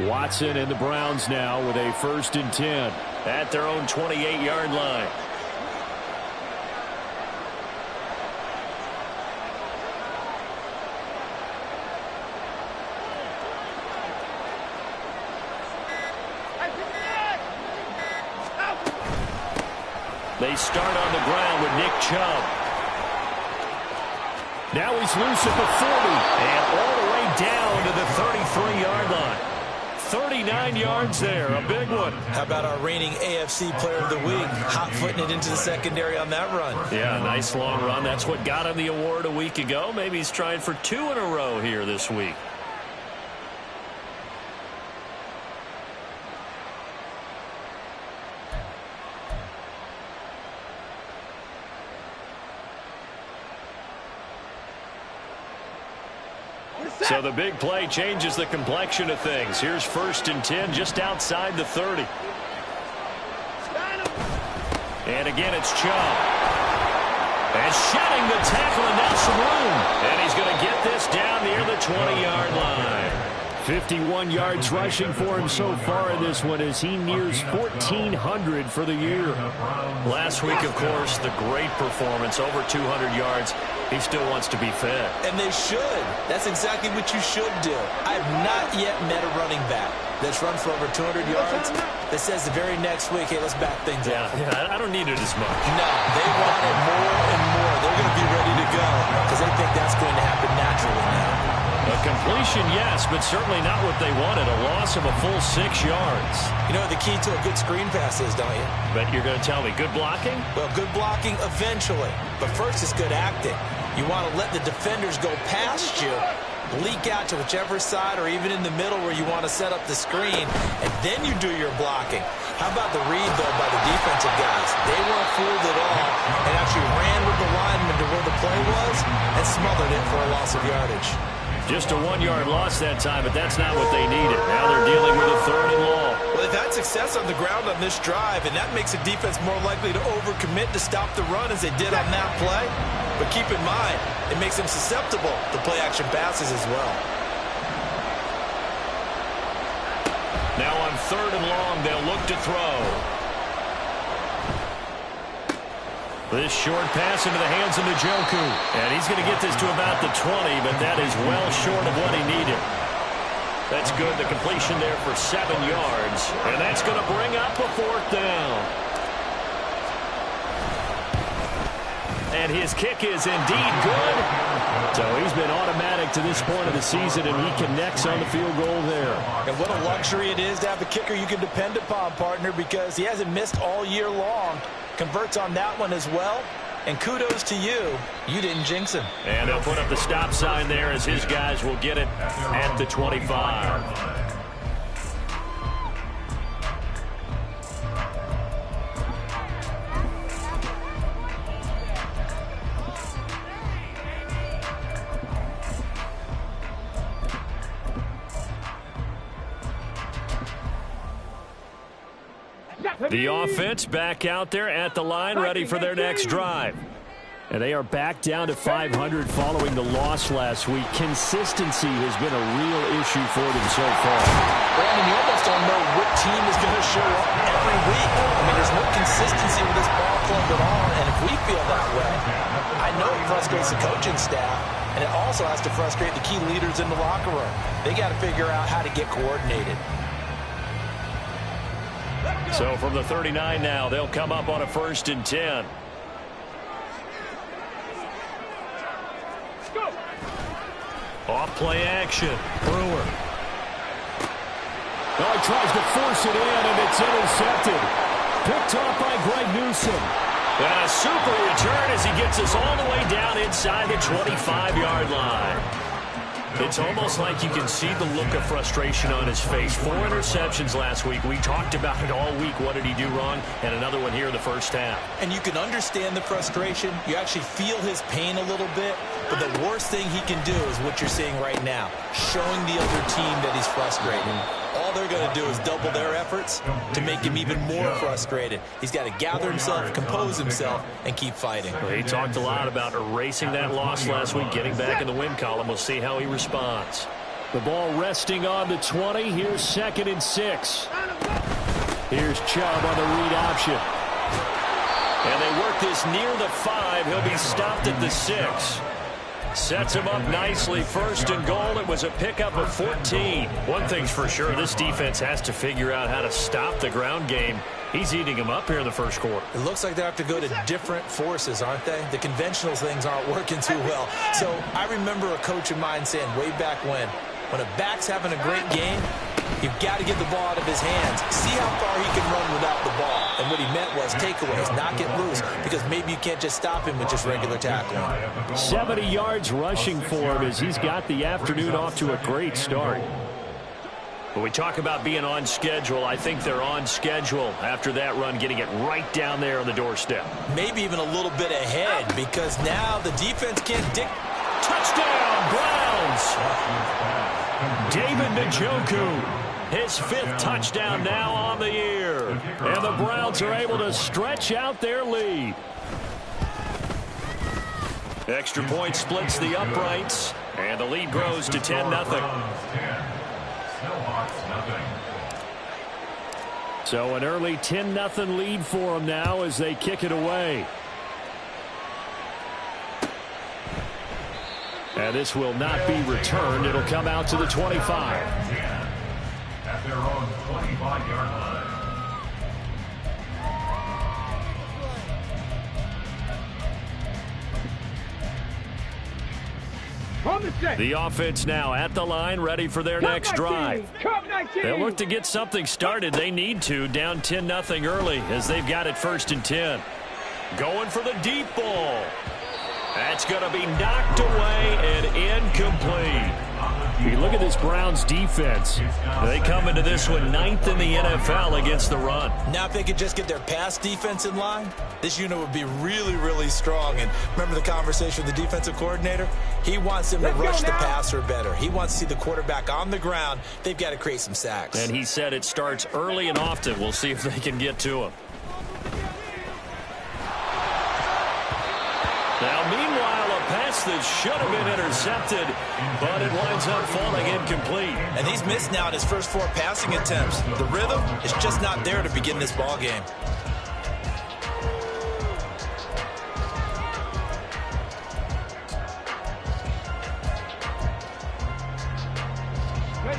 Watson and the Browns now with a 1st and 10 at their own 28-yard line. They start on the ground with Nick Chubb. Now he's loose at the 40 and all the way down to the 33-yard line. 39 yards there, a big one. How about our reigning AFC Player of the Week, hot-footing it into the secondary on that run? Yeah, nice long run. That's what got him the award a week ago. Maybe he's trying for 2 in a row here this week. So the big play changes the complexion of things. Here's 1st and 10 just outside the 30. And again, it's Chubb. And shedding the tackle, and now some room. And he's going to get this down near the 20-yard line. 51 yards rushing for him so far in this one as he nears 1,400 for the year. Last week, of course, the great performance, over 200 yards. He still wants to be fed. And they should. That's exactly what you should do. I have not yet met a running back that's run for over 200 yards that says the very next week, hey, let's back things up. Yeah, I don't need it as much. No, they want it more and more. They're going to be ready to go because they think that's going to happen naturally now. A completion, yes, but certainly not what they wanted. A loss of a full 6 yards. You know what the key to a good screen pass is, don't you? But you're going to tell me, good blocking? Well, good blocking eventually. But first it's good acting. You want to let the defenders go past you, leak out to whichever side or even in the middle where you want to set up the screen, and then you do your blocking. How about the read, though, by the defensive guys? They weren't fooled at all and actually ran with the lineman to where the play was and smothered it for a loss of yardage. Just a 1-yard loss that time, but that's not what they needed. Now they're dealing with a 3rd and long. Well, they've had success on the ground on this drive, and that makes a defense more likely to overcommit to stop the run as they did on that play. But keep in mind, it makes them susceptible to play-action passes as well. Now on 3rd and long, they'll look to throw. This short pass into the hands of Njoku. And he's going to get this to about the 20, but that is well short of what he needed. That's good. The completion there for 7 yards. And that's going to bring up a 4th down. And his kick is indeed good. So he's been automatic to this point of the season, and he connects on the field goal there. And what a luxury it is to have a kicker you can depend upon, partner, because he hasn't missed all year long. Converts on that one as well. And kudos to you. You didn't jinx him. And they'll put up the stop sign there as his guys will get it at the 25. The offense back out there at the line, ready for their next drive. And they are back down to 500 following the loss last week. Consistency has been a real issue for them so far. Brandon, you almost don't know what team is going to show up every week. I mean, there's no consistency with this ball club at all, and if we feel that way, I know it frustrates the coaching staff, and it also has to frustrate the key leaders in the locker room. They got to figure out how to get coordinated. So from the 39 now, they'll come up on a 1st and 10. Off play action. Brewer. Oh, he tries to force it in, and it's intercepted. Picked off by Greg Newsom. And a super return as he gets us all the way down inside the 25-yard line. It's almost like you can see the look of frustration on his face. 4 interceptions last week. We talked about it all week. What did he do wrong? And another one here in the first half. And you can understand the frustration. You actually feel his pain a little bit. But the worst thing he can do is what you're seeing right now, showing the other team that he's frustrated. All they're going to do is double their efforts to make him even more frustrated. He's got to gather himself, compose himself, and keep fighting. Well, he talked a lot about erasing that loss last week, getting back in the win column. We'll see how he responds. The ball resting on the 20. Here's 2nd and 6. Here's Chubb on the read option. And they work this near the 5. He'll be stopped at the 6. Sets him up nicely. 1st and goal. It was a pickup of 14. One thing's for sure, this defense has to figure out how to stop the ground game. He's eating him up here in the 1st quarter. It looks like they have to go to different forces, aren't they? The conventional things aren't working too well. So I remember a coach of mine saying way back when a back's having a great game, you've got to get the ball out of his hands. See how far he can run without the ball. And what he meant was takeaways, not get loose, because maybe you can't just stop him with just regular tackling. 70 yards rushing for him as he's got the afternoon off to a great start. When we talk about being on schedule, I think they're on schedule after that run, getting it right down there on the doorstep. Maybe even a little bit ahead, because now the defense can't Touchdown, Browns! David Njoku, his 5th touchdown now on the year. And the Browns are able to stretch out their lead. Extra point splits the uprights, and the lead grows to 10-0. So an early 10-0 lead for them now as they kick it away. And this will not be returned. It'll come out to the 25. At their own 25-yard line. The offense now at the line, ready for their next drive. They'll look to get something started. They need to, down 10-0 early as they've got it 1st and 10. Going for the deep ball. That's going to be knocked away and incomplete. You look at this Browns defense. They come into this one 9th in the NFL against the run. Now if they could just get their pass defense in line, this unit would be really, really strong. And remember the conversation with the defensive coordinator? He wants them to rush the passer better. He wants to see the quarterback on the ground. They've got to create some sacks. And he said it starts early and often. We'll see if they can get to him. Now, meanwhile, a pass that should have been intercepted, but it winds up falling incomplete. And he's missed now in his first 4 passing attempts. The rhythm is just not there to begin this ball game.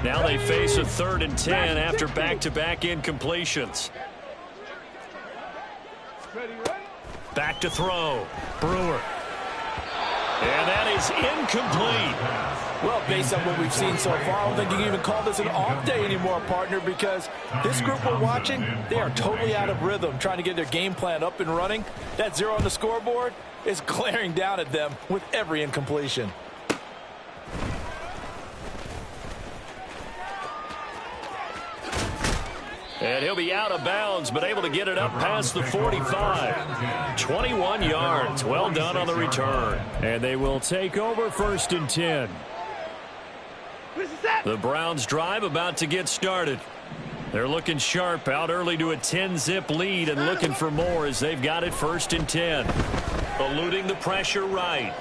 Now they face a 3rd and 10 after back-to-back incompletions. Back to throw. Brewer. And that is incomplete. Well, based on what we've seen so far, I don't think you can even call this an off day anymore, partner, because this group we're watching, they are totally out of rhythm, trying to get their game plan up and running. That 0 on the scoreboard is glaring down at them with every incompletion. And he'll be out of bounds, but able to get it up past the 45. 21 yards. Well done on the return. And they will take over 1st and 10. The Browns drive about to get started. They're looking sharp, out early to a 10-zip lead and looking for more as they've got it 1st and 10. Eluding the pressure right.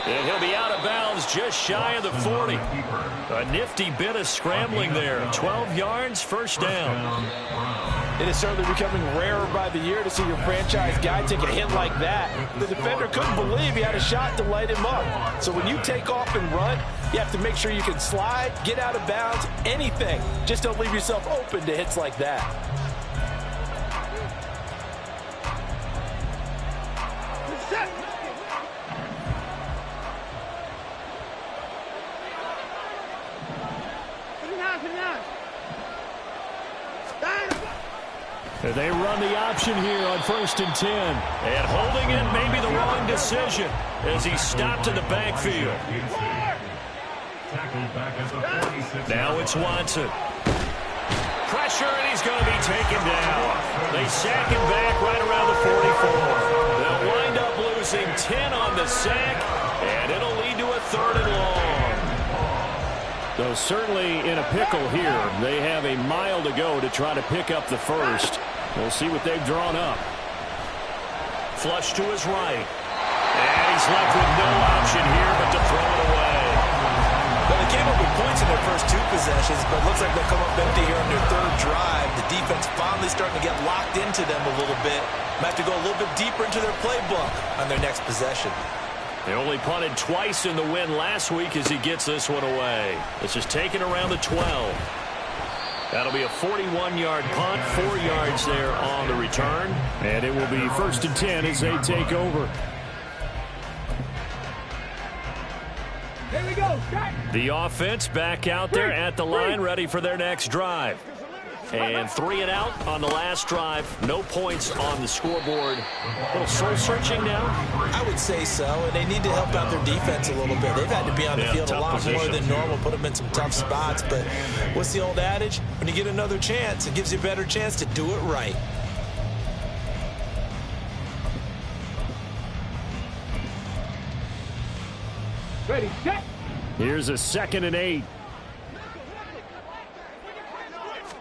And he'll be out of bounds just shy of the 40. A nifty bit of scrambling there. 12 yards, 1st down. It is certainly becoming rarer by the year to see your franchise guy take a hit like that. The defender couldn't believe he had a shot to light him up. So when you take off and run, you have to make sure you can slide, get out of bounds, anything. Just don't leave yourself open to hits like that. They run the option here on 1st and 10. And holding it may be the wrong decision as he stopped in the backfield. Now it's Watson. Pressure, and he's going to be taken down. They sack him back right around the 44. They'll wind up losing 10 on the sack, and it'll lead to a 3rd and long. Though certainly in a pickle here. They have a mile to go to try to pick up the 1st. We'll see what they've drawn up. Flush to his right. And he's left with no option here but to throw it away. Well, they came up with points in their first 2 possessions, but it looks like they'll come up empty here on their 3rd drive. The defense finally starting to get locked into them a little bit. Might have to go a little bit deeper into their playbook on their next possession. They only punted twice in the win last week as he gets this one away. This is taken around the 12. That'll be a 41-yard punt, 4 yards there on the return. And it will be 1st and 10 as they take over. Here we go. The offense back out there at the line, ready for their next drive. And 3 and out on the last drive. No points on the scoreboard. A little soul-searching now? I would say so, and they need to help out their defense a little bit. They've had to be on the field a lot more than normal, put them in some tough spots. But what's the old adage? When you get another chance, it gives you a better chance to do it right. Ready, set. Here's a 2nd and 8.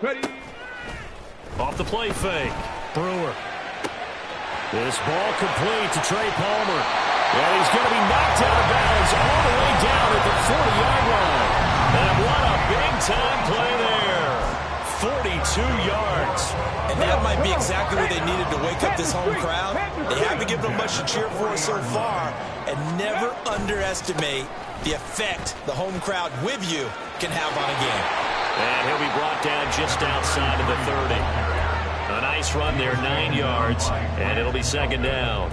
Ready. Off the play fake. Brewer. This ball complete to Trey Palmer. And he's going to be knocked out of bounds all the way down at the 40-yard line. And what a big-time play there. 42 yards. And that might be exactly what they needed to wake up this home crowd. They haven't given them much to cheer for so far. And never underestimate the effect the home crowd with you can have on a game. And he'll be brought down just outside of the 30. A nice run there, 9 yards, and it'll be 2nd down.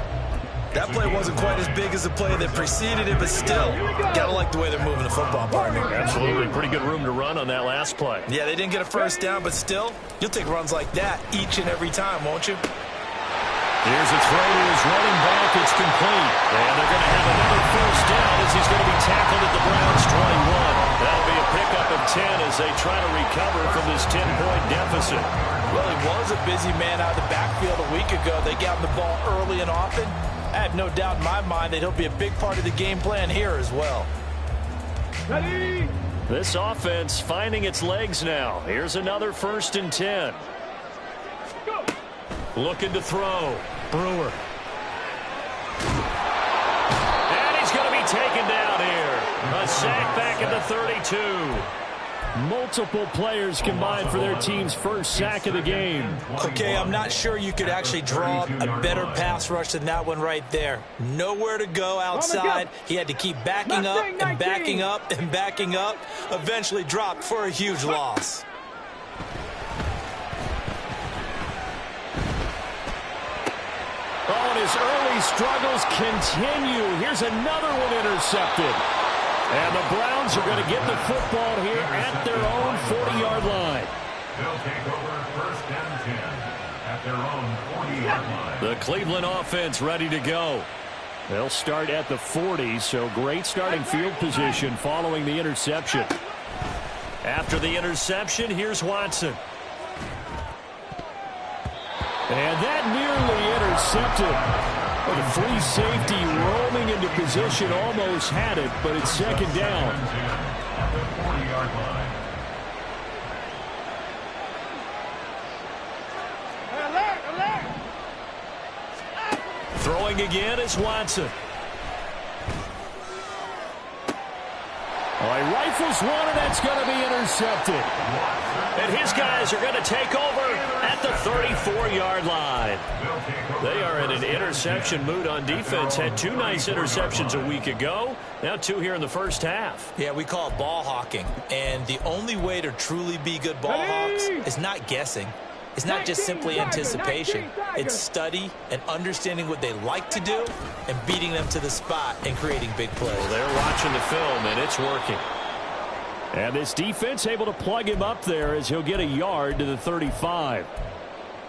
That play wasn't quite as big as the play that preceded it, but still, gotta like the way they're moving the football, partner. Absolutely. Pretty good room to run on that last play. Yeah, they didn't get a first down, but still, you'll take runs like that each and every time, won't you? Here's a throw to his running back. It's complete. And they're going to have another first down as he's going to be tackled at the Browns' 21. That'll be a pickup of 10 as they try to recover from this 10-point deficit. Well, he was a busy man out of the backfield a week ago. They got him the ball early and often. I have no doubt in my mind that he'll be a big part of the game plan here as well. Ready. This offense finding its legs now. Here's another 1st and 10. Go. Looking to throw. Brewer. And he's going to be taken down here. A sack back at the 32. Multiple players combined for their team's first sack of the game. Okay, I'm not sure you could actually draw a better pass rush than that one right there. Nowhere to go outside. He had to keep backing up and backing up and backing up. Eventually dropped for a huge loss. Oh, and his early struggles continue. Here's another one intercepted. And the Browns are going to get the football here at their own 40-yard line. They'll take over 1st and 10 at their own 40-yard line. The Cleveland offense ready to go. They'll start at the 40, so great starting field position following the interception. After the interception, here's Watson. And that nearly intercepted. The free safety roaming into position almost had it, but it's 2nd down. At the 40-yard line. Alert, alert. Throwing again is Watson. Oh, he rifles one, and that's going to be intercepted. And his guys are going to take over at the 34-yard line. They are in an interception mood on defense. Had 2 nice interceptions a week ago. Now 2 here in the first half. Yeah, we call it ball hawking. And the only way to truly be good ball hawks is not guessing. It's not just simply anticipation. It's study and understanding what they like to do and beating them to the spot and creating big plays. Well, they're watching the film, and it's working. And this defense able to plug him up there as he'll get a yard to the 35.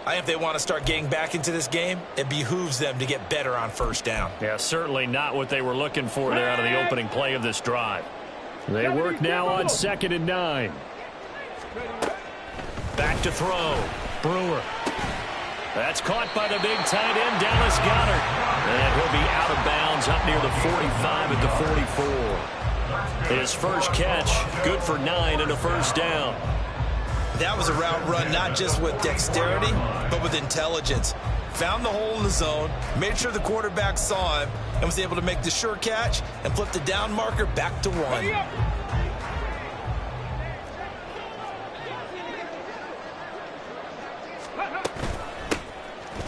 I think if they want to start getting back into this game, it behooves them to get better on 1st down. Yeah, certainly not what they were looking for there out of the opening play of this drive. They work now on 2nd and 9. Back to throw. Brewer. That's caught by the big tight end, Dallas Goedert. And he'll be out of bounds up near the 45 at the 44. His first catch, good for 9 and a 1st down. That was a route run not just with dexterity, but with intelligence. found the hole in the zone, made sure the quarterback saw him, and was able to make the sure catch and flip the down marker back to 1.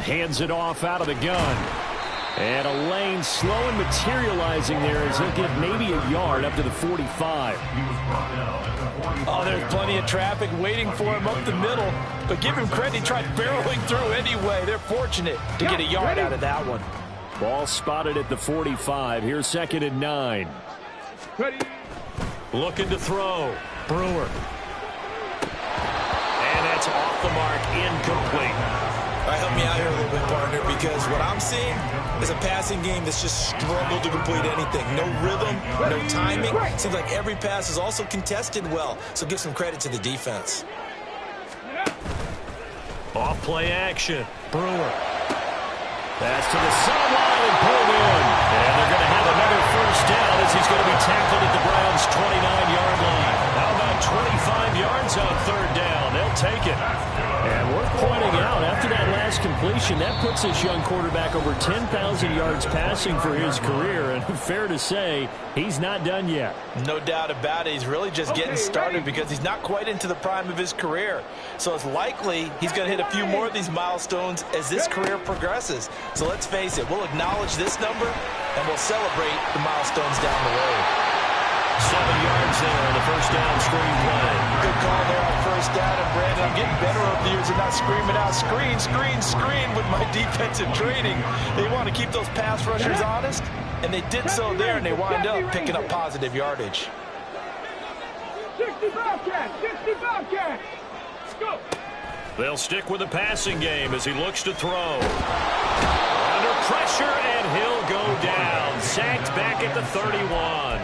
Hands it off out of the gun. And a lane slow and materializing there as he'll get maybe a yard up to the 45. Oh, there's plenty of traffic waiting for him up the middle. But give him credit, he tried barreling through anyway. They're fortunate to get a yard out of that one. Ball spotted at the 45. Here's 2nd and 9. Ready. Looking to throw. Brewer. And that's off the mark, incomplete. All right, help me out here a little bit, partner, because what I'm seeing is a passing game that's just struggled to complete anything. No rhythm, no timing. Seems like every pass is also contested well, so give some credit to the defense. Off play action. Brewer. Pass to the sideline and pulled in. And they're going to have another first down as he's going to be tackled at the Browns' 29-yard line. How about 25 yards on 3rd down? They'll take it. And worth pointing out, after that last completion, that puts this young quarterback over 10,000 yards passing for his career. And fair to say, he's not done yet. No doubt about it. He's really just getting started because he's not quite into the prime of his career. So it's likely he's going to hit a few more of these milestones as this career progresses. So let's face it, we'll acknowledge this number and we'll celebrate the milestones down the road. 7 yards there on the first down screen play. Good call there on first down. And Brandon, I'm getting better over the years and not screaming out screen, screen, screen with my defensive training. They want to keep those pass rushers honest, and they did so there, and they wind up picking up positive yardage. 65 catch, 65 catch. Go. They'll stick with the passing game as he looks to throw. Under pressure, and he'll go down. Sacked back at the 31.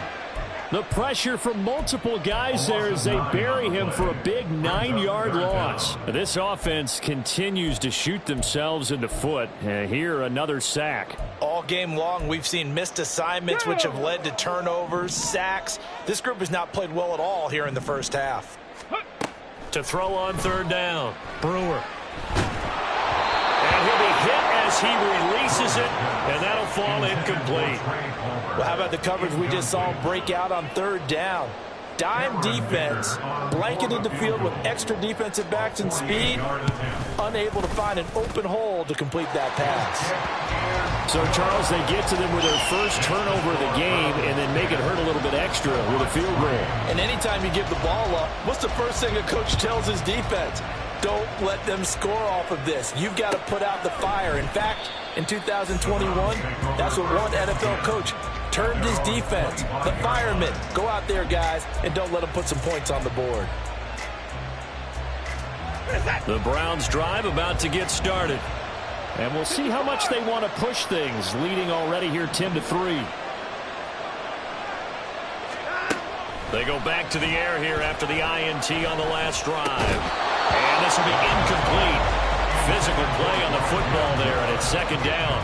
The pressure from multiple guys there as they bury him for a big 9-yard loss. This offense continues to shoot themselves in the foot. Here, another sack. All game long, we've seen missed assignments, which have led to turnovers, sacks. This group has not played well at all here in the first half. To throw on 3rd down, Brewer. And he'll be hit as he releases it, and that'll fall incomplete. Well, how about the coverage we just saw break out on 3rd down? Dime defense, blanketed the field with extra defensive backs and speed, unable to find an open hole to complete that pass. So, Charles, they get to them with their first turnover of the game and then make it hurt a little bit extra with a field goal. And anytime you give the ball up, what's the first thing a coach tells his defense? Don't let them score off of this. You've got to put out the fire. In fact, in 2021, that's what one NFL coach termed his defense. The firemen. Go out there, guys, and don't let them put some points on the board. The Browns drive about to get started. And we'll see how much they want to push things, leading already here 10-3. They go back to the air here after the INT on the last drive. And this will be incomplete. Physical play on the football there, and it's 2nd down.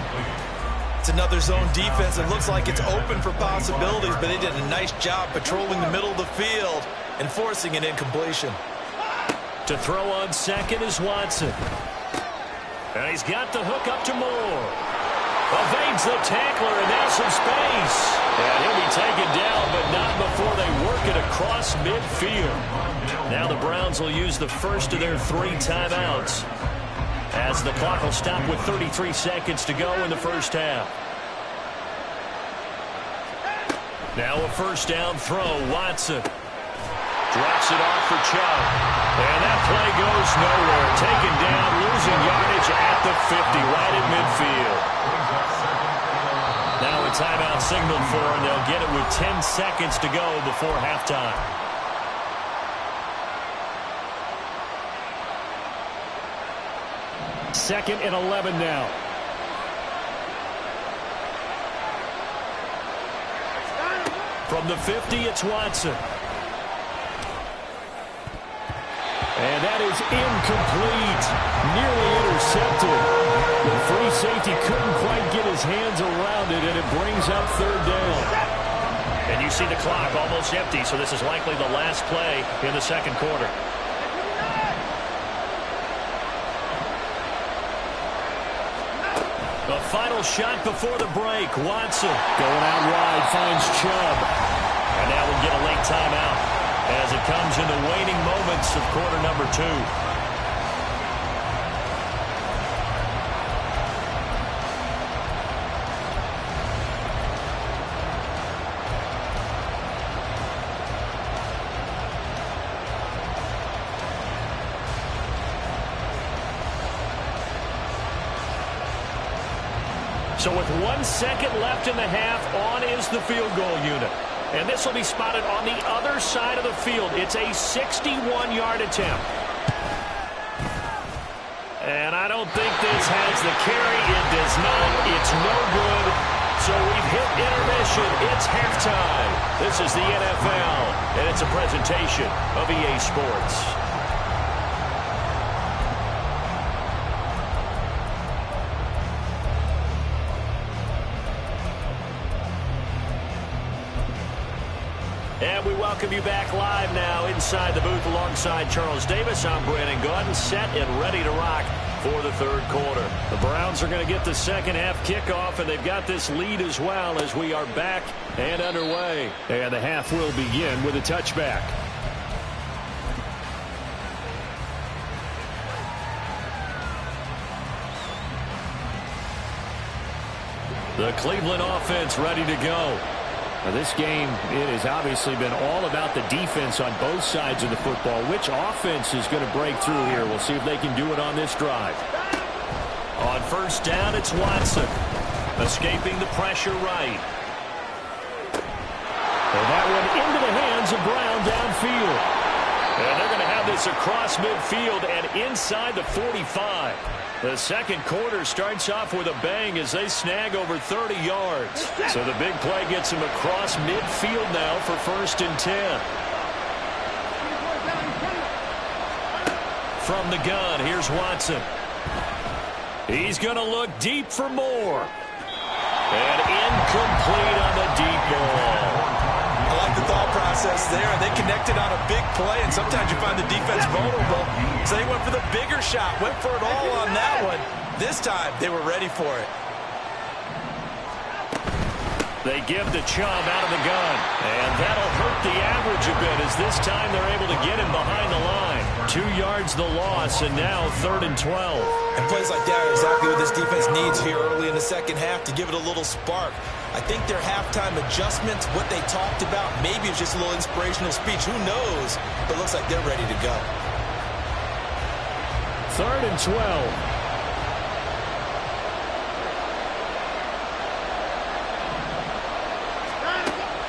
It's another zone defense. It looks like it's open for possibilities, but they did a nice job patrolling the middle of the field and forcing an incompletion. To throw on 2nd is Watson. And he's got the hook up to Moore. Evades the tackler, and now some space. And he'll be taken down, but not before they work it across midfield. Now the Browns will use the first of their 3 timeouts, as the clock will stop with 33 seconds to go in the first half. Now a first down throw. Watson drops it off for Chubb. And that play goes nowhere. Taken down, losing yardage at the 50, right at midfield. Now a timeout signaled for, and they'll get it with 10 seconds to go before halftime. Second and 11 now. From the 50, it's Watson. And that is incomplete. Nearly intercepted. The free safety couldn't quite get his hands around it, and it brings up 3rd down. And you see the clock almost empty, so this is likely the last play in the 2nd quarter. final shot before the break. Watson going out wide, finds Chubb. And now we'll get a late timeout as it comes in the waning moments of quarter number 2. So with 1 second left in the half, on is the field goal unit. And this will be spotted on the other side of the field. It's a 61-yard attempt. And I don't think this has the carry. It does not. It's no good. So we've hit intermission. It's halftime. This is the NFL, and it's a presentation of EA Sports. And we welcome you back live now inside the booth alongside Charles Davis. I'm Brandon Gaudin, set and ready to rock for the third quarter. The Browns are going to get the second half kickoff, and they've got this lead as well as we are back and underway. And the half will begin with a touchback. The Cleveland offense ready to go. Now this game, it has obviously been all about the defense on both sides of the football. Which offense is going to break through here? We'll see if they can do it on this drive. On first down, it's Watson. Escaping the pressure right. And that one into the hands of Brown downfield. And they're going to have this across midfield and inside the 45. The second quarter starts off with a bang as they snag over 30 yards. So the big play gets him across midfield now for 1st and 10. From the gun, here's Watson. He's going to look deep for more. And incomplete on the deep ball. I like the thought process there. They connected on a big play, and sometimes you find the defense vulnerable. So they went for the bigger shot, went for it all on that one. This time, they were ready for it. They give the Chubb out of the gun, and that'll hurt the average a bit as this time they're able to get him behind the line. 2 yards the loss, and now 3rd and 12. And plays like that are exactly what this defense needs here early in the second half to give it a little spark. I think their halftime adjustments, what they talked about, maybe it's just a little inspirational speech. Who knows? But it looks like they're ready to go. 3rd and 12.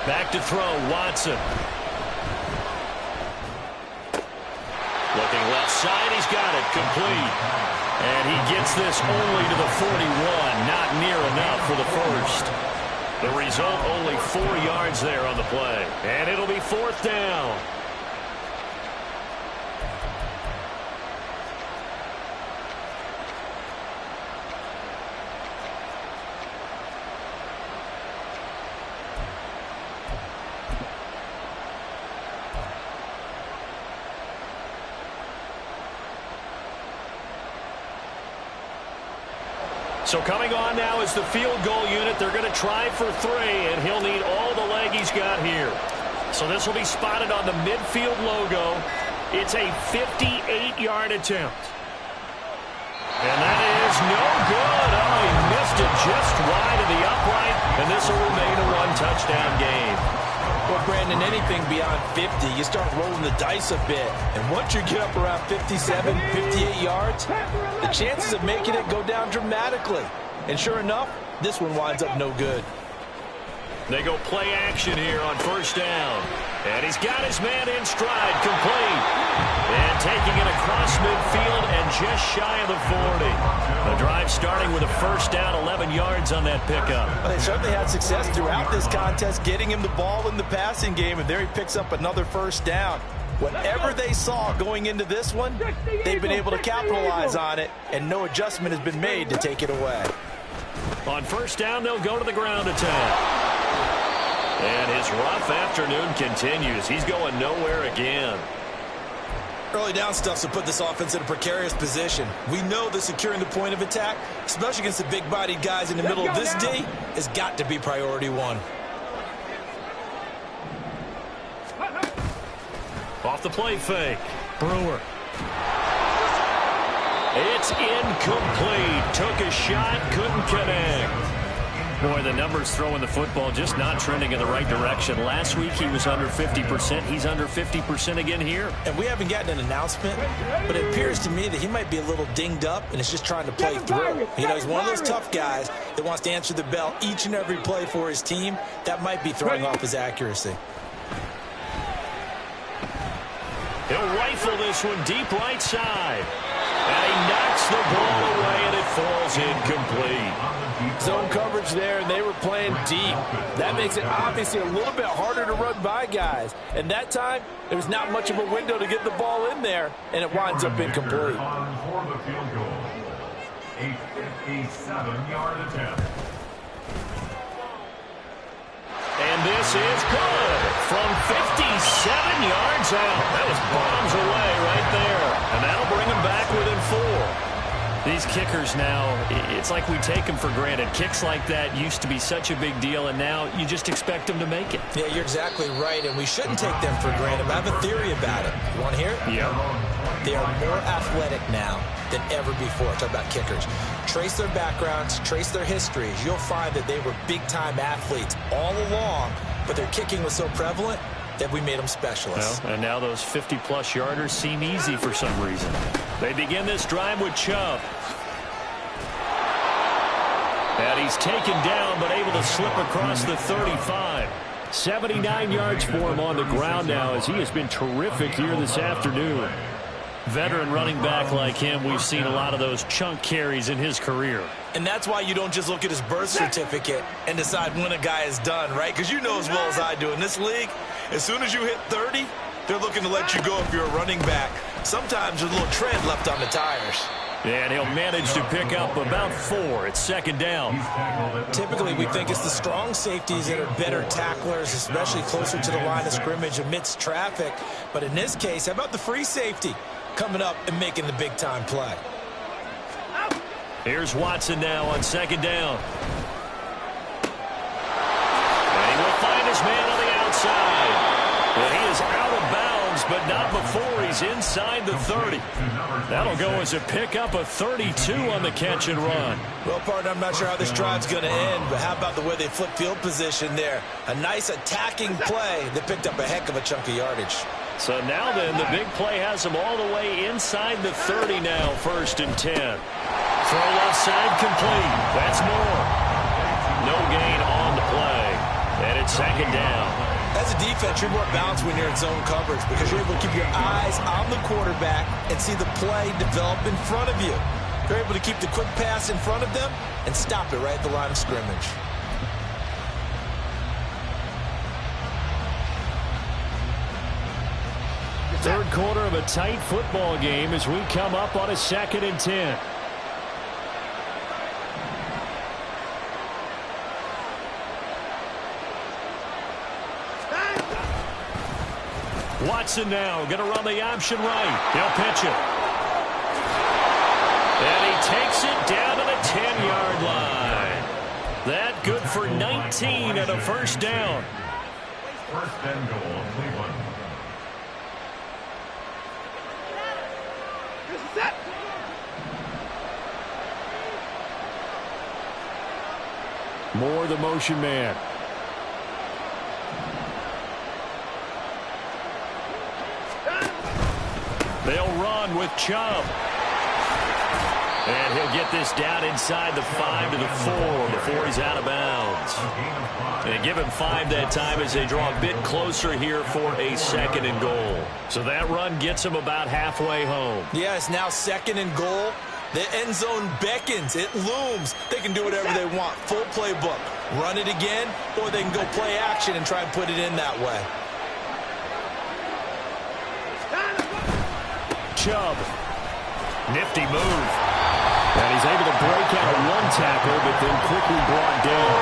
Back to throw, Watson. Looking left side, he's got it, complete. And he gets this only to the 41, not near enough for the first. The result, only 4 yards there on the play. And it'll be 4th down. So coming on now is the field goal unit. They're going to try for 3, and he'll need all the leg he's got here. So this will be spotted on the midfield logo. It's a 58-yard attempt. And that is no good. Oh, he missed it just wide of the upright, and this will remain a 1-touchdown game. Well, Brandon, anything beyond 50, you start rolling the dice a bit. And once you get up around 57, 58 yards, the chances of making it go down dramatically. And sure enough, this one winds up no good. They go play action here on first down. And he's got his man in stride, complete. And taking it across midfield and just shy of the 40. The drive starting with a first down, 11 yards on that pickup. Well, they certainly had success throughout this contest, getting him the ball in the passing game, and there he picks up another first down. Whatever they saw going into this one, they've been able to capitalize on it, and no adjustment has been made to take it away. On first down, they'll go to the ground attack. And his rough afternoon continues. He's going nowhere again. Early down stuff to put this offense in a precarious position. We know that securing the point of attack, especially against the big-bodied guys in the middle of this D, has got to be priority one. Off the play fake. Brewer. It's incomplete. Took a shot, couldn't connect. Boy, the numbers throwing the football just not trending in the right direction. Last week he was under 50%. He's under 50% again here. And we haven't gotten an announcement, but it appears to me that he might be a little dinged up and is just trying to play through. You know, he's one of those tough guys that wants to answer the bell each and every play for his team. That might be throwing off his accuracy. He'll rifle this one deep right side. And he knocks the ball away, and it falls incomplete. Zone coverage there, and they were playing deep. That makes it obviously a little bit harder to run by guys. And that time, there was not much of a window to get the ball in there, and it winds up incomplete. For the field goal, a 57-yard attempt. And this is good from 57 yards out. That was bombs away right there. And that'll bring him back within 4. These kickers now, it's like we take them for granted. Kicks like that used to be such a big deal, and now you just expect them to make it. Yeah, you're exactly right, and we shouldn't take them for granted. But I have a theory about it. You want to hear it? Yeah. They are more athletic now than ever before. Talk about kickers. Trace their backgrounds, trace their histories. You'll find that they were big-time athletes all along, but their kicking was so prevalent that we made them specialists. Well, and now those 50-plus yarders seem easy for some reason. They begin this drive with Chubb. And he's taken down, but able to slip across the 35. 79 yards for him on the ground now, as he has been terrific here this afternoon. Veteran running back like him, we've seen a lot of those chunk carries in his career. And that's why you don't just look at his birth certificate and decide when a guy is done, right? Because you know as well as I do, in this league, as soon as you hit 30, they're looking to let you go if you're a running back. Sometimes there's a little tread left on the tires. And he'll manage to pick up about 4. It's second down. Typically, we think it's the strong safeties that are better tacklers, especially closer to the line of scrimmage amidst traffic. But in this case, how about the free safety coming up and making the big-time play? Here's Watson now on second down. And he will find his man on the outside. But he is out of bounds, but not before he's inside the 30. That'll go as a pickup of 32 on the catch and run. Well, partner, I'm not sure how this drive's going to end, but how about the way they flip field position there? A nice attacking play that picked up a heck of a chunk of yardage. So now then, the big play has him all the way inside the 30 now, 1st and 10. Throw left side complete. That's Moore. No gain on the play. And it's second down. As a defense, you're more balanced when you're in zone coverage because you're able to keep your eyes on the quarterback and see the play develop in front of you. You're able to keep the quick pass in front of them and stop it right at the line of scrimmage. Third quarter of a tight football game as we come up on a 2nd and 10. Watson now going to run the option right. He'll pitch it. And he takes it down to the 10-yard line. That good for 19 and a first down. 1st and goal, Cleveland. Moore, the motion man. They'll run with Chubb. And he'll get this down inside the 5 to the 4 before he's out of bounds. And give him 5 that time as they draw a bit closer here for a 2nd and goal. So that run gets him about halfway home. Yeah, it's now 2nd and goal. The end zone beckons. It looms. They can do whatever they want. Full playbook. Run it again, or they can go play action and try and put it in that way. Chubb. Nifty move. And he's able to break out of 1 tackle, but then quickly brought down.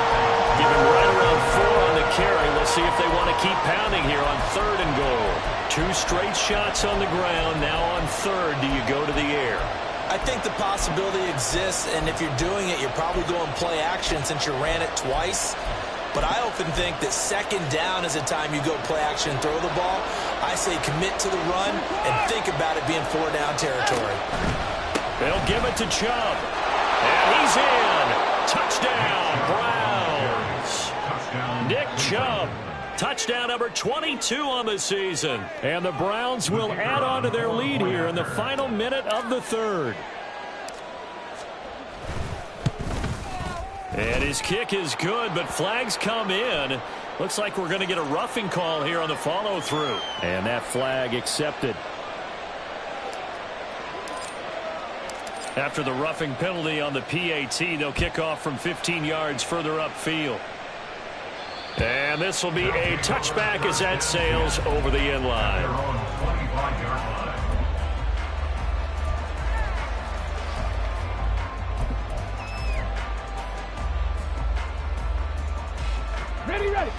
Give him right around 4 on the carry. Let's see if they want to keep pounding here on 3rd and goal. 2 straight shots on the ground. Now on third, do you go to the air? I think the possibility exists, and if you're doing it, you're probably going play action since you ran it twice. But I often think that second down is the time you go play action and throw the ball. I say commit to the run and think about it being 4-down territory. They'll give it to Chubb. And he's in. Touchdown, Browns. Nick Chubb. Touchdown number 22 on the season. And the Browns will add on to their lead here in the final minute of the third. And his kick is good, but flags come in. Looks like we're going to get a roughing call here on the follow-through. And that flag accepted. After the roughing penalty on the PAT, they'll kick off from 15 yards further upfield. And this will be a touchback as that sails over the end line. Ready, ready.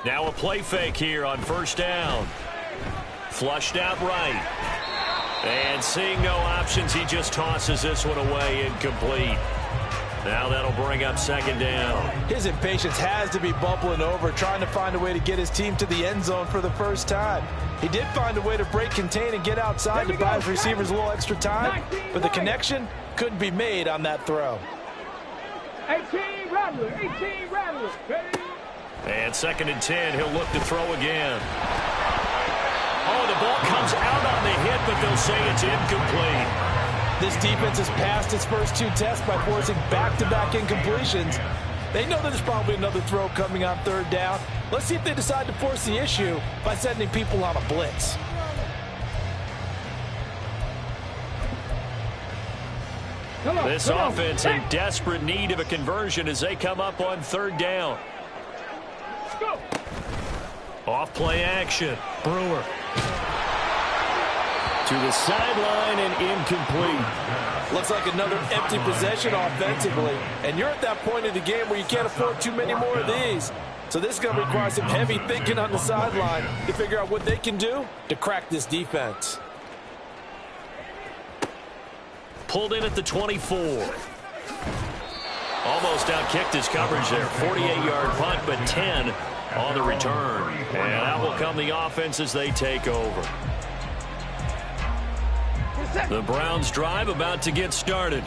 Now a play fake here on first down. Flushed out right. And seeing no options, he just tosses this one away, incomplete. Now that'll bring up second down. His impatience has to be bubbling over, trying to find a way to get his team to the end zone for the first time. He did find a way to break contain and get outside to buy his receivers a little extra time, but the connection couldn't be made on that throw. 18 Rattler, 18 Rattler. Ready? And second and 10, he'll look to throw again. Oh, the ball comes out on the hit, but they'll say it's incomplete. This defense has passed its first 2 tests by forcing back-to-back incompletions. They know that there's probably another throw coming on third down. Let's see if they decide to force the issue by sending people on a blitz. This offense in desperate need of a conversion as they come up on third down. Go. Off play action. Brewer. To the sideline and incomplete. Looks like another empty possession offensively. And you're at that point in the game where you can't afford too many more of these. So this is going to require some heavy thinking on the sideline to figure out what they can do to crack this defense. Pulled in at the 24. Almost outkicked his coverage there. 48-yard punt, but 10 on the return. And out will come the offense as they take over. The Browns drive about to get started.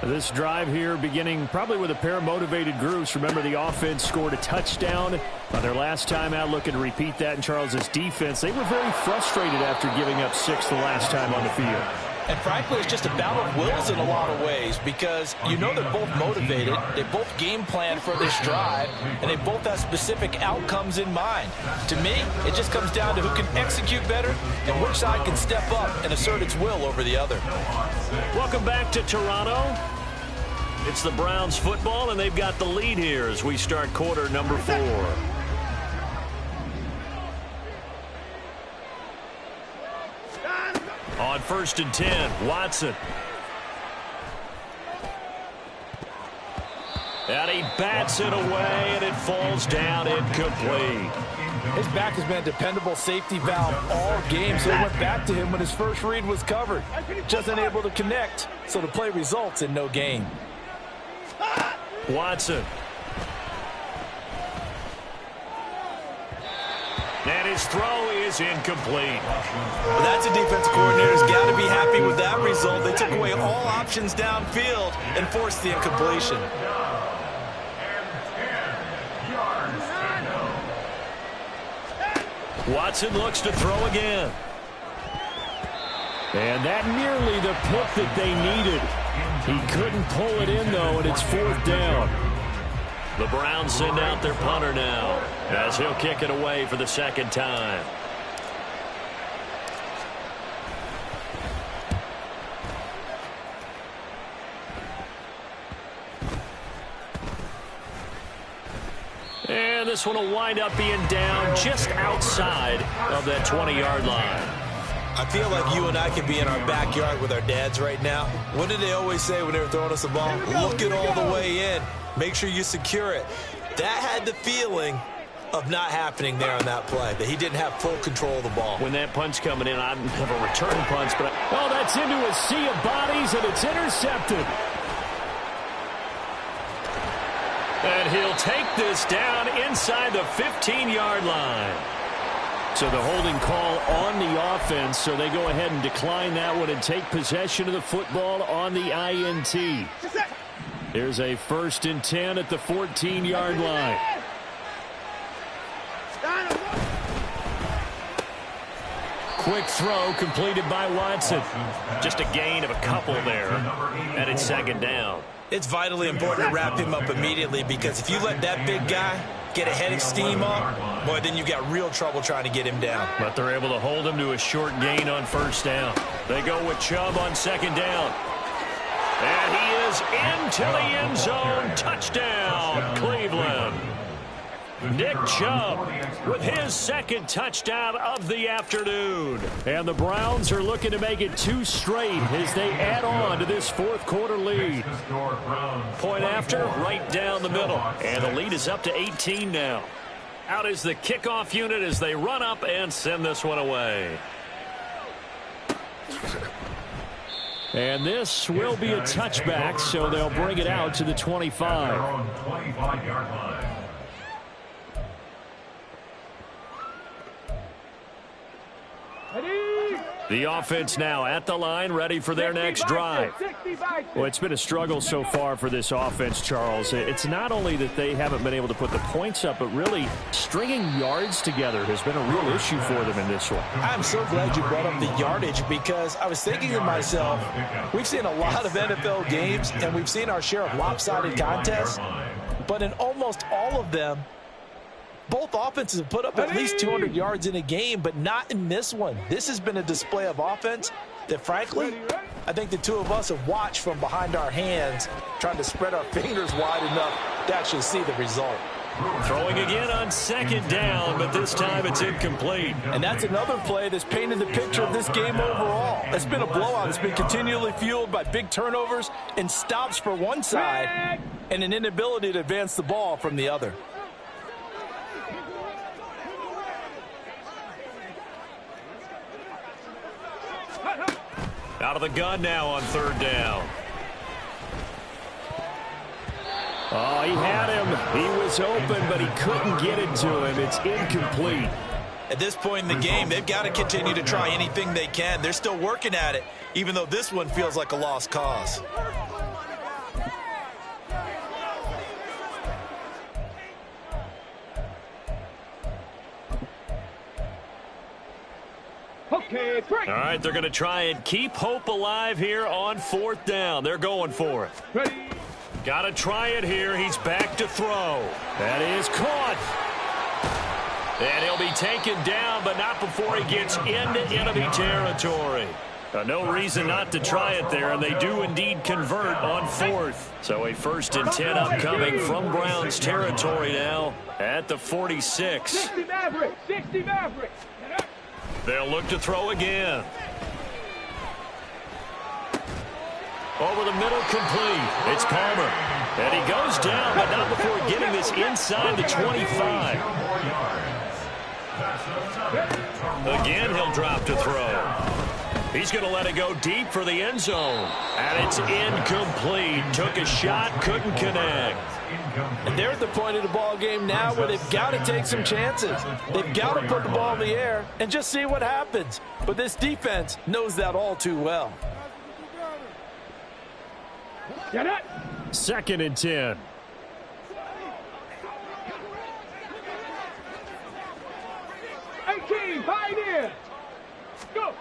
This drive here beginning probably with a pair of motivated groups. Remember, the offense scored a touchdown on their last time out. Looking to repeat that in Charles's defense. They were very frustrated after giving up 6 the last time on the field. And frankly, it's just a battle of wills in a lot of ways because you know they're both motivated, they both game plan for this drive, and they both have specific outcomes in mind. To me, it just comes down to who can execute better and which side can step up and assert its will over the other. Welcome back to Toronto. It's the Browns football, and they've got the lead here as we start quarter number 4. On first and 10, Watson. And he bats it away, and it falls down incomplete. His back has been a dependable safety valve all game, so he went back to him when his first read was covered. Just unable to connect, so the play results in no gain. Watson. And his throw is incomplete. Well, that's a defense coordinator's got to be happy with that result. They took away all options downfield and forced the incompletion. Watson looks to throw again. And that nearly the pick that they needed. He couldn't pull it in, though, and it's fourth down. The Browns send out their punter now as he'll kick it away for the second time. And this one will wind up being down just outside of that 20-yard line. I feel like you and I could be in our backyard with our dads right now. What did they always say when they were throwing us the ball? Look it all the way in. Make sure you secure it. That had the feeling of not happening there on that play, that he didn't have full control of the ball. When that punch coming in, I have a return punch, but that's into a sea of bodies, and it's intercepted. And he'll take this down inside the 15-yard line. So the holding call on the offense, so they go ahead and decline that one and take possession of the football on the INT. There's a 1st and 10 at the 14-yard line. Quick throw completed by Watson. Just a gain of a couple there, and it's 2nd down. It's vitally important to wrap him up immediately, because if you let that big guy get a head of steam up, boy, then you got real trouble trying to get him down. But they're able to hold him to a short gain on 1st down. They go with Chubb on 2nd down. And he is into the end zone. Touchdown, Cleveland. Nick Chubb with his 2nd touchdown of the afternoon. And the Browns are looking to make it 2 straight as they add on to this 4th quarter lead. Point after, right down the middle. And the lead is up to 18 now. Out is the kickoff unit as they run up and send this one away. And this will be a touchback, so they'll bring it out to the 25. The offense now at the line, ready for their next drive. Well, it's been a struggle so far for this offense, Charles. It's not only that they haven't been able to put the points up, but really stringing yards together has been a real issue for them in this one. I'm so glad you brought up the yardage, because I was thinking to myself, we've seen a lot of NFL games, and we've seen our share of lopsided contests, but in almost all of them, both offenses have put up at least 200 yards in a game, but not in this one. This has been a display of offense that, frankly, I think the two of us have watched from behind our hands, trying to spread our fingers wide enough to actually see the result. Throwing again on 2nd down, but this time it's incomplete. And that's another play that's painted the picture of this game overall. It's been a blowout. It's been continually fueled by big turnovers and stops for one side and an inability to advance the ball from the other. Out of the gun now on 3rd down. Oh, he had him. He was open, but he couldn't get it to him. It's incomplete. At this point in the game, they've got to continue to try anything they can. They're still working at it, even though this one feels like a lost cause. Okay, break. All right, they're going to try and keep hope alive here on 4th down. They're going for it. Ready. Got to try it here. He's back to throw. That is caught. And he'll be taken down, but not before he gets into enemy territory. No reason not to try it there, and they do indeed convert on 4th. So a 1st and 10 upcoming from Browns territory now at the 46. 60 Mavericks. 60 Mavericks. They'll look to throw again. Over the middle, complete. It's Palmer. And he goes down, but not before getting this inside the 25. Again, he'll drop to throw. He's going to let it go deep for the end zone. And it's incomplete. Took a shot, couldn't connect. And they're at the point of the ball game now where they've got to take some chances. They've got to put the ball in the air and just see what happens. But this defense knows that all too well. Get it. 2nd and 10. Find in. Go.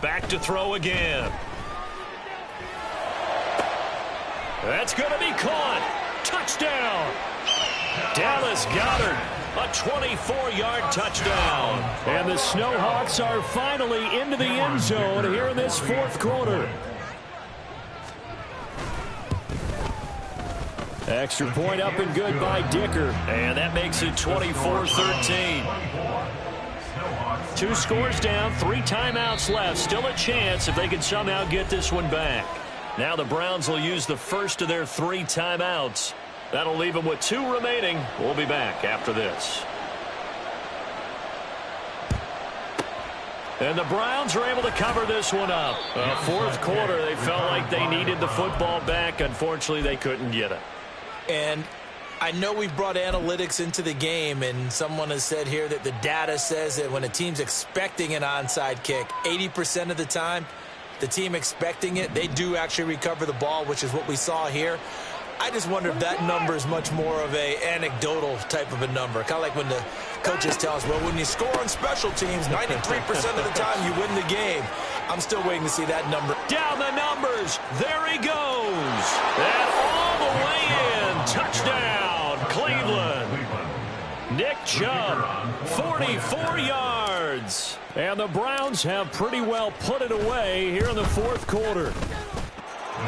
Back to throw again. That's going to be caught. Touchdown. Dallas Goedert, a 24-yard touchdown. And the Snowhawks are finally into the end zone here in this 4th quarter. Extra point up and good by Dicker. And that makes it 24-13. 2 scores down, 3 timeouts left. Still a chance if they can somehow get this one back. Now the Browns will use the first of their 3 timeouts. That'll leave them with 2 remaining. We'll be back after this. And the Browns are able to cover this one up. Fourth quarter, they felt like they needed the football back. Unfortunately, they couldn't get it. And I know we've brought analytics into the game, and someone has said here that the data says that when a team's expecting an onside kick, 80% of the time, the team expecting it, they do actually recover the ball, which is what we saw here. I just wonder if that number is much more of a anecdotal type of a number. Kind of like when the coaches tell us, well, when you score on special teams, 93% of the time you win the game. I'm still waiting to see that number. Down the numbers. There he goes. And all the way in. Touchdown, Cleveland. Nick Chubb, 44 yards. And the Browns have pretty well put it away here in the fourth quarter.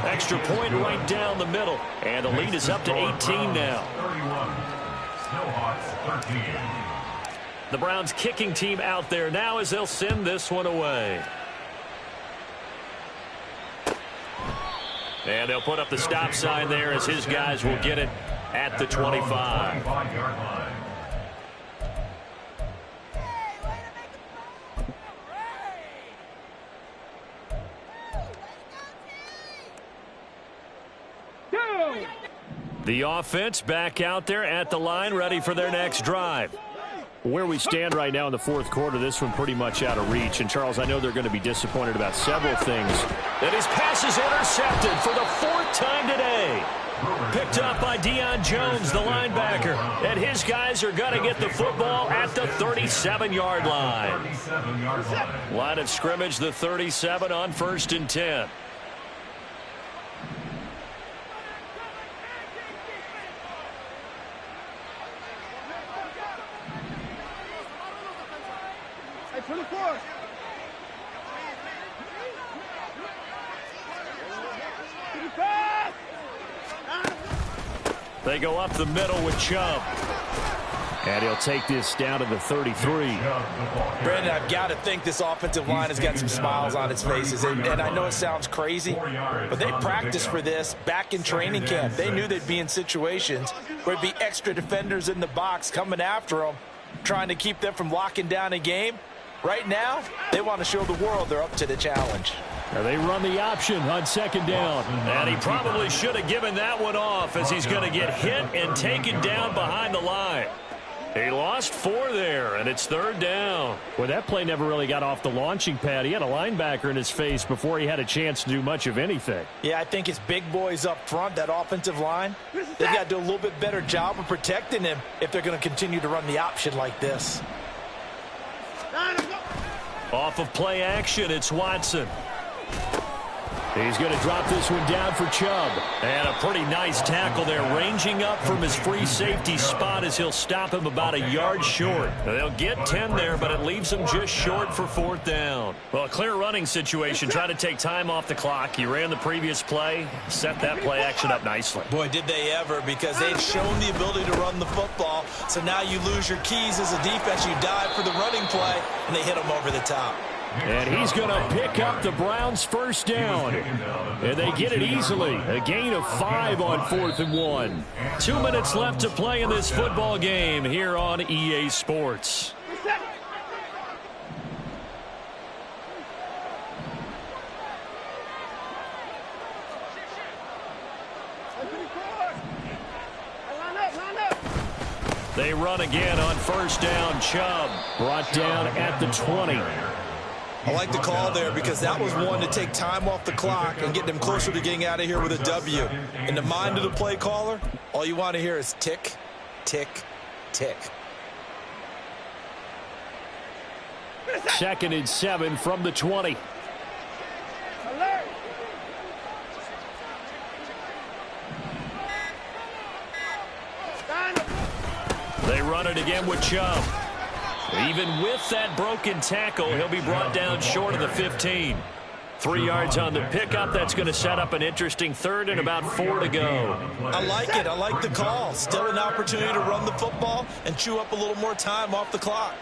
Extra point right down the middle. And the lead is up to 18 now. The Browns kicking team out there now as they'll send this one away. And they'll put up the stop sign there as his guys will get it at the 25. The offense back out there at the line, ready for their next drive. Where we stand right now in the fourth quarter, this one pretty much out of reach. And, Charles, I know they're going to be disappointed about several things. And his pass is intercepted for the 4th time today. Picked up by Deion Jones, the linebacker. And his guys are going to get the football at the 37-yard line. Line of scrimmage, the 37 on 1st and 10. They go up the middle with Chubb. And he'll take this down to the 33. Brandon, I've got to think this offensive line has got some smiles on its faces. And I know it sounds crazy, but they practiced for this back in training camp. They knew they'd be in situations where there'd be extra defenders in the box coming after them, trying to keep them from locking down a game. Right now, they want to show the world they're up to the challenge. Now they run the option on 2nd down. And he probably should have given that one off as he's going to get hit and taken down behind the line. He lost 4 there, and it's 3rd down. Well, that play never really got off the launching pad. He had a linebacker in his face before he had a chance to do much of anything. Yeah, I think his big boys up front, that offensive line, they've got to do a little bit better job of protecting him if they're going to continue to run the option like this. Off of play action, it's Watson. He's going to drop this one down for Chubb. And a pretty nice tackle there, ranging up from his free safety spot as he'll stop him about a yard short. They'll get 10 there, but it leaves them just short for 4th down. Well, a clear running situation, trying to take time off the clock. He ran the previous play, set that play action up nicely. Boy, did they ever, because they've shown the ability to run the football. So now you lose your keys as a defense. You dive for the running play, and they hit them over the top. And he's going to pick up the Browns' 1st down. And they get it easily. A gain of 5 on 4th and 1. 2 minutes left to play in this football game here on EA Sports. They run again on 1st down. Chubb brought down at the 20. I like the call there because that was one to take time off the clock and get them closer to getting out of here with a W. In the mind of the play caller, all you want to hear is tick, tick, tick. 2nd and 7 from the 20. They run it again with Chubb. Even with that broken tackle, he'll be brought down short of the 15. 3 yards on the pickup. That's going to set up an interesting 3rd and about 4 to go. I like it. I like the call. Still an opportunity to run the football and chew up a little more time off the clock.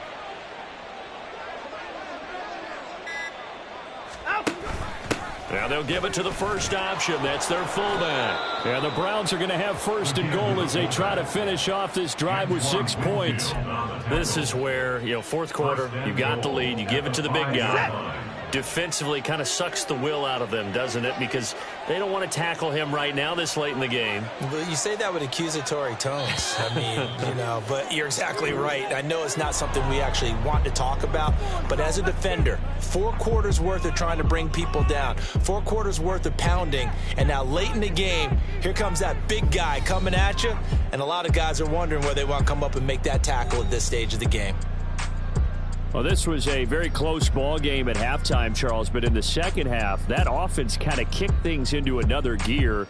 Now they'll give it to the first option. That's their fullback. Yeah, the Browns are going to have first and goal as they try to finish off this drive with 6 points. This is where, fourth quarter, you got the lead. You give it to the big guy. Defensively kind of sucks the will out of them, doesn't it? Because they don't want to tackle him right now this late in the game. But you say that with accusatory tones. I mean, but you're exactly right. I know it's not something we actually want to talk about, but as a defender, 4 quarters worth of trying to bring people down, 4 quarters worth of pounding, and now late in the game, here comes that big guy coming at you, and a lot of guys are wondering whether they want to come up and make that tackle at this stage of the game. Well, this was a very close ball game at halftime, Charles, but in the second half, that offense kind of kicked things into another gear.